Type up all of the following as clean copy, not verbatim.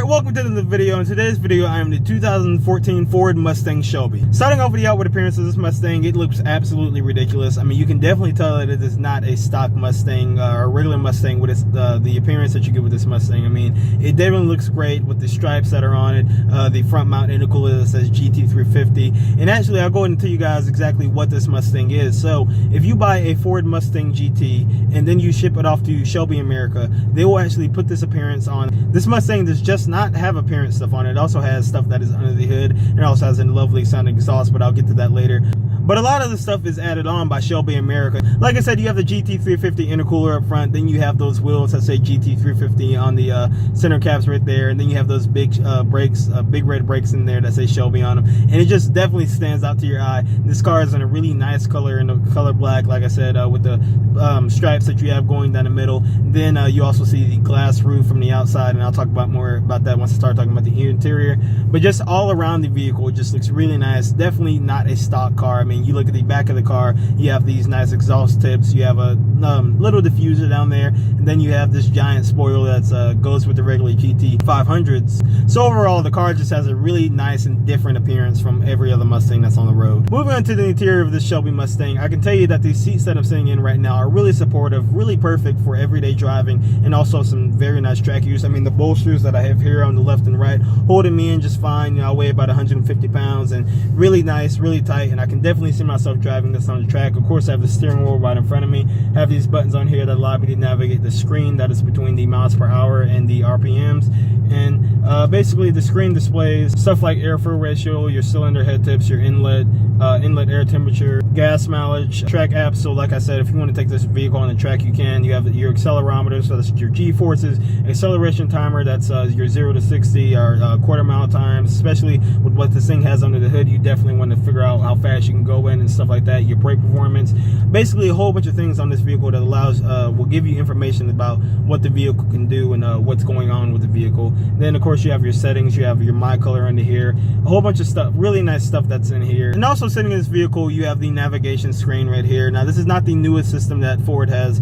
welcome to the video. In today's video, I am the 2014 Ford Mustang Shelby. Starting off with the outward appearance of this Mustang, it looks absolutely ridiculous. I mean, you can definitely tell that it is not a stock Mustang or a regular Mustang with its, the appearance that you get with this Mustang. I mean, it definitely looks great with the stripes that are on it, the front mount intercooler that says GT350. And actually, I'll go ahead and tell you guys exactly what this Mustang is. So, if you buy a Ford Mustang GT and then you ship it off to Shelby America, they will actually put this appearance on. This Mustang does just not have appearance stuff on it. It also has stuff that is under the hood, and it also has a lovely sounding exhaust, but I'll get to that later. But a lot of the stuff is added on by Shelby America. Like I said, you have the GT350 intercooler up front, then you have those wheels that say GT350 on the center caps right there, and then you have those big brakes, big red brakes in there that say Shelby on them, and it just definitely stands out to your eye. This car is in a really nice color, in the color black, like I said, with the stripes that you have going down the middle. Then you also see the glass roof from the outside, and I'll talk about more about that once I start talking about the interior. But just all around the vehicle, it just looks really nice. Definitely not a stock car. I mean, you look at the back of the car, you have these nice exhaust tips, you have a little diffuser down there, and then you have this giant spoiler that goes with the regular GT500s. So overall, the car just has a really nice and different appearance from every other Mustang that's on the road. Moving on to the interior of this Shelby Mustang, I can tell you that these seats that I'm sitting in right now are really supportive, really perfect for everyday driving, and also some very nice track use. I mean, the bolsters that I have here on the left and right holding me in just fine. You know, I weigh about 150 pounds and really nice, really tight, and I can definitely see myself driving this on the track. Of course, I have the steering wheel right in front of me. I have these buttons on here that allow me to navigate the screen that is between the miles per hour and the RPMs. And basically, the screen displays stuff like air-fuel ratio, your cylinder head tips, your inlet air temperature, gas mileage, track apps. So like I said, if you want to take this vehicle on the track, you can. You have your accelerometer, so that's your G-forces, acceleration timer, that's your 0 to 60 or quarter mile times. Especially with what this thing has under the hood, you definitely want to figure out how fast you can go in and stuff like that. Your brake performance, basically a whole bunch of things on this vehicle that allows will give you information about what the vehicle can do and what's going on with the vehicle. Then of course you have your settings, you have your my color under here, a whole bunch of stuff, really nice stuff that's in here. And also sitting in this vehicle, you have the navigation screen right here. Now this is not the newest system that Ford has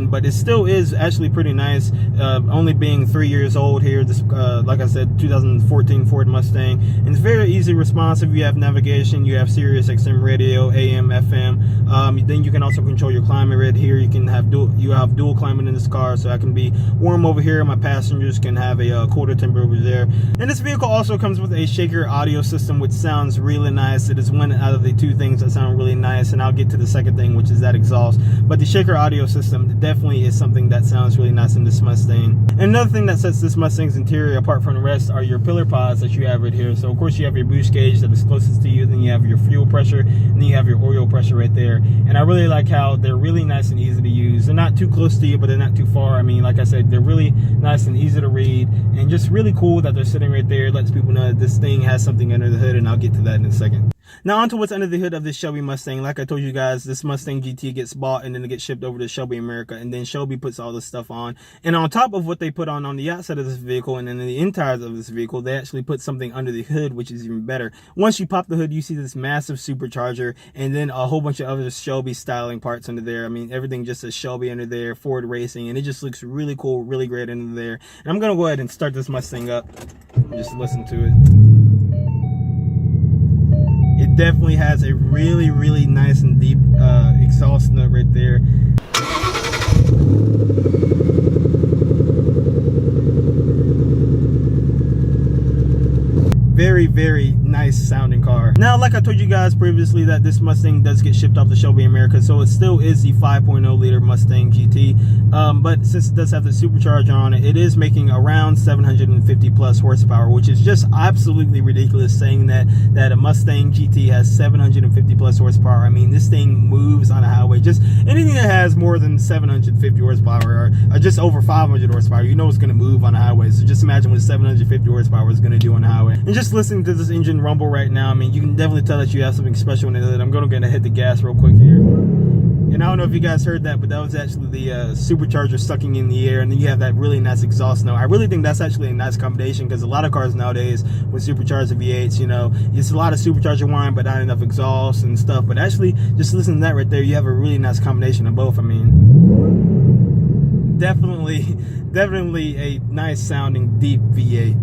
but it still is actually pretty nice, only being 3 years old here. This like I said, 2014 Ford Mustang, and it's very easy responsive. You have navigation, you have Sirius XM radio, AM, FM. Then you can also control your climate right here. You can have dual climate in this car, so I can be warm over here, my passengers can have a colder temperature over there. And this vehicle also comes with a shaker audio system, which sounds really nice. It is one out of the two things that sound really nice, and I'll get to the second thing, which is that exhaust. But the shaker audio system definitely is something that sounds really nice in this Mustang. And another thing that sets this Mustang's interior apart from the rest are your pillar pods that you have right here. So of course you have your boost gauge that is closest to you, then you have your fuel pressure, and then you have your oil pressure right there. And I really like how they're really nice and easy to use. They're not too close to you, but they're not too far. I mean, like I said, they're really nice and easy to read, and just really cool that they're sitting right there. It lets people know that this thing has something under the hood, and I'll get to that in a second. Now onto what's under the hood of this Shelby Mustang. Like I told you guys, this Mustang GT gets bought and then it gets shipped over to Shelby America, and then Shelby puts all this stuff on. And on top of what they put on the outside of this vehicle and then the insides of this vehicle, they actually put something under the hood, which is even better. Once you pop the hood, you see this massive supercharger and then a whole bunch of other Shelby styling parts under there. I mean, everything just says Shelby under there, Ford Racing, and it just looks really cool, really great under there. And I'm gonna go ahead and start this Mustang up and just listen to it. It definitely has a really, really nice and deep exhaust note right there. Very, very nice sounding car. Now, like I told you guys previously, that this Mustang does get shipped off to Shelby America, so it still is the 5.0 liter Mustang GT. But since it does have the supercharger on it, it is making around 750 plus horsepower, which is just absolutely ridiculous saying that a Mustang GT has 750 plus horsepower. I mean, this thing moves on a highway. Just anything that has more than 750 horsepower or just over 500 horsepower, you know it's going to move on a highway. So just imagine what 750 horsepower is going to do on the highway. And just listening to this engine rumble right now, I mean, you can definitely tell that you have something special in it. I'm going to hit the gas real quick here. And I don't know if you guys heard that, but that was actually the supercharger sucking in the air, and then you have that really nice exhaust note. I really think that's actually a nice combination, because a lot of cars nowadays with supercharged V8s, you know, it's a lot of supercharger whine, but not enough exhaust and stuff. But actually, just listening to that right there, you have a really nice combination of both. I mean, definitely a nice sounding deep V8.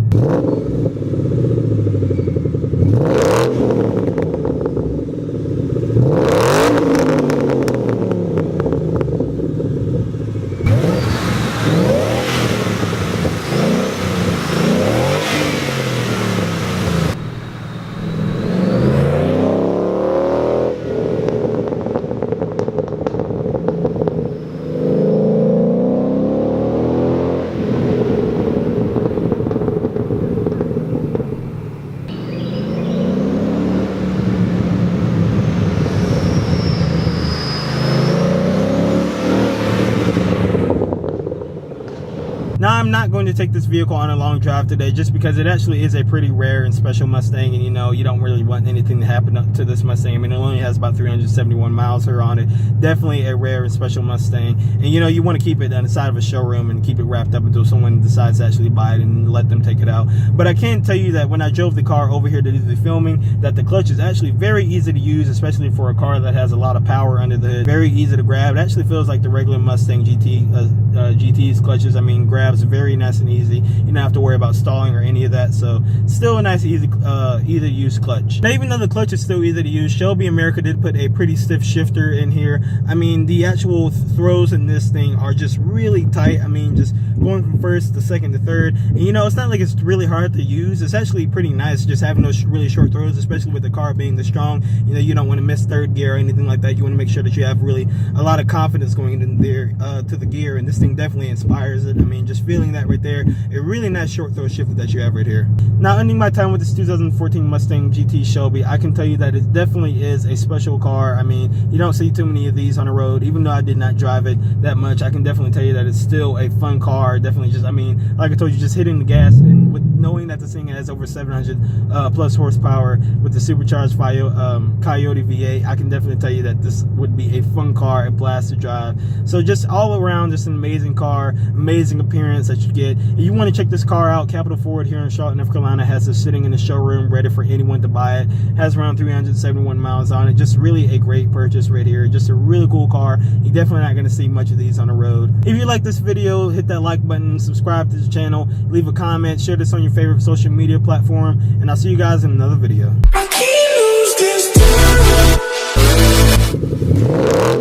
Now, I'm not going to take this vehicle on a long drive today just because it actually is a pretty rare and special Mustang, and you know, you don't really want anything to happen to this Mustang. I mean, it only has about 371 miles here on it. Definitely a rare and special Mustang, and you know, you want to keep it on the side of a showroom and keep it wrapped up until someone decides to actually buy it and let them take it out. But I can tell you that when I drove the car over here to do the filming, that the clutch is actually very easy to use, especially for a car that has a lot of power under the hood. Very easy to grab. It actually feels like the regular Mustang GT's clutches. I mean, grabs very nice and easy. You don't have to worry about stalling or any of that. So still a nice, easy to use clutch. Now, even though the clutch is still easy to use, Shelby America did put a pretty stiff shifter in here. I mean, the actual throws in this thing are just really tight. I mean, just going from first to second to third. And you know, it's not like it's really hard to use. It's actually pretty nice just having those really short throws, especially with the car being this strong. You know, you don't want to miss third gear or anything like that. You want to make sure that you have really a lot of confidence going in there to the gear, and this thing definitely inspires it. I mean, just feeling that right there, a really nice short throw shifter that you have right here. Now, ending my time with this 2014 Mustang GT Shelby, I can tell you that it definitely is a special car. I mean, you don't see too many of these on the road. Even though I did not drive it that much, I can definitely tell you that it's still a fun car. Definitely just, I mean, like I told you, just hitting the gas and with knowing that this thing has over 700 plus horsepower with the supercharged Coyote V8, I can definitely tell you that this would be a fun car, a blast to drive. So just all around, just an amazing car, amazing appearance that you get. If you want to check this car out, Capital Ford here in Charlotte, North Carolina has this sitting in the showroom ready for anyone to buy it. Has around 371 miles on it. Just really a great purchase right here. Just a really cool car. You're definitely not going to see much of these on the road. If you like this video, hit that like button, subscribe to the channel, leave a comment, share this on your favorite social media platform, and I'll see you guys in another video. I can't lose this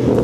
time.